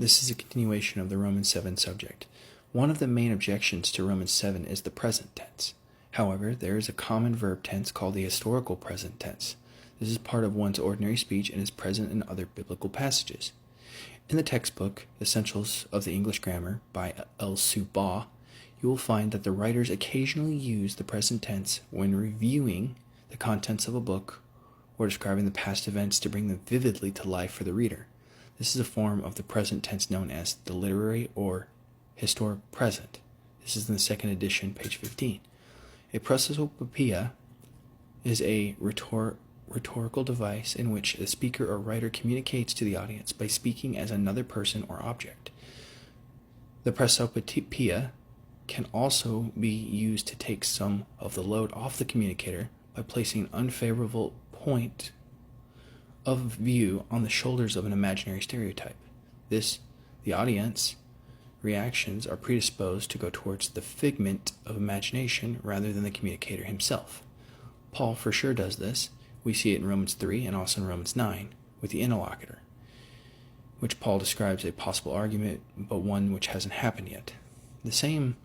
This is a continuation of the Romans 7 subject. One of the main objections to Romans 7 is the present tense. However, there is a common verb tense called the historical present tense. This is part of one's ordinary speech and is present in other biblical passages. In the textbook, Essentials of the English Grammar by El Subah, you will find that the writers occasionally use the present tense when reviewing the contents of a book or describing the past events to bring them vividly to life for the reader. This is a form of the present tense known as the literary or historic present. This is in the second edition, page 15. A prosopopoeia is a rhetorical device in which the speaker or writer communicates to the audience by speaking as another person or object. The prosopopoeia can also be used to take some of the load off the communicator by placing an unfavorable point of view on the shoulders of an imaginary stereotype. The audience reactions are predisposed to go towards the figment of imagination rather than the communicator himself. Paul for sure does this. We see it in Romans 3 and also in Romans 9 with the interlocutor, which Paul describes a possible argument, but one which hasn't happened yet. The same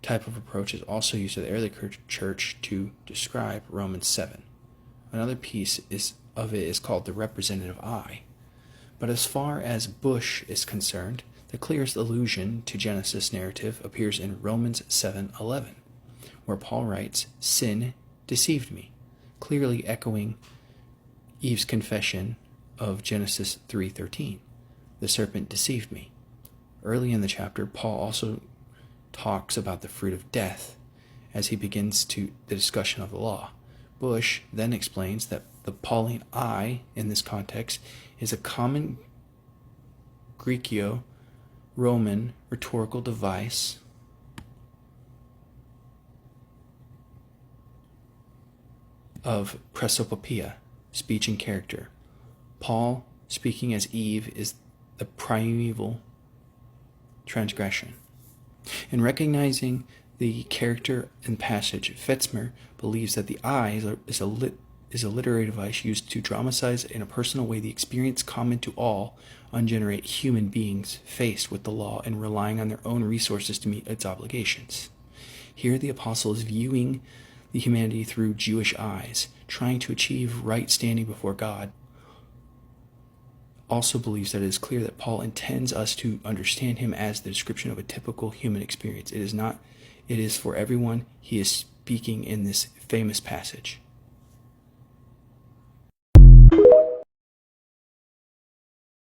type of approach is also used by the early church to describe Romans 7. Another piece of it is called the representative I. But as far as Bush is concerned, the clearest allusion to Genesis narrative appears in Romans 7:11, where Paul writes, "Sin deceived me," clearly echoing Eve's confession of Genesis 3:13. The serpent deceived me. Early in the chapter, Paul also talks about the fruit of death as he begins the discussion of the law. Bush then explains that the Pauline I in this context is a common Greco-Roman rhetorical device of prosopopoeia, speech and character. Paul, speaking as Eve, is the primeval transgression. In recognizing the character and passage, Fetzmer believes that the I is a literary device used to dramatize in a personal way the experience common to all ungenerate human beings faced with the law and relying on their own resources to meet its obligations. Here the apostle is viewing the humanity through Jewish eyes, trying to achieve right standing before God. Also believes that it is clear that Paul intends us to understand him as the description of a typical human experience. It is for everyone he is speaking in this famous passage.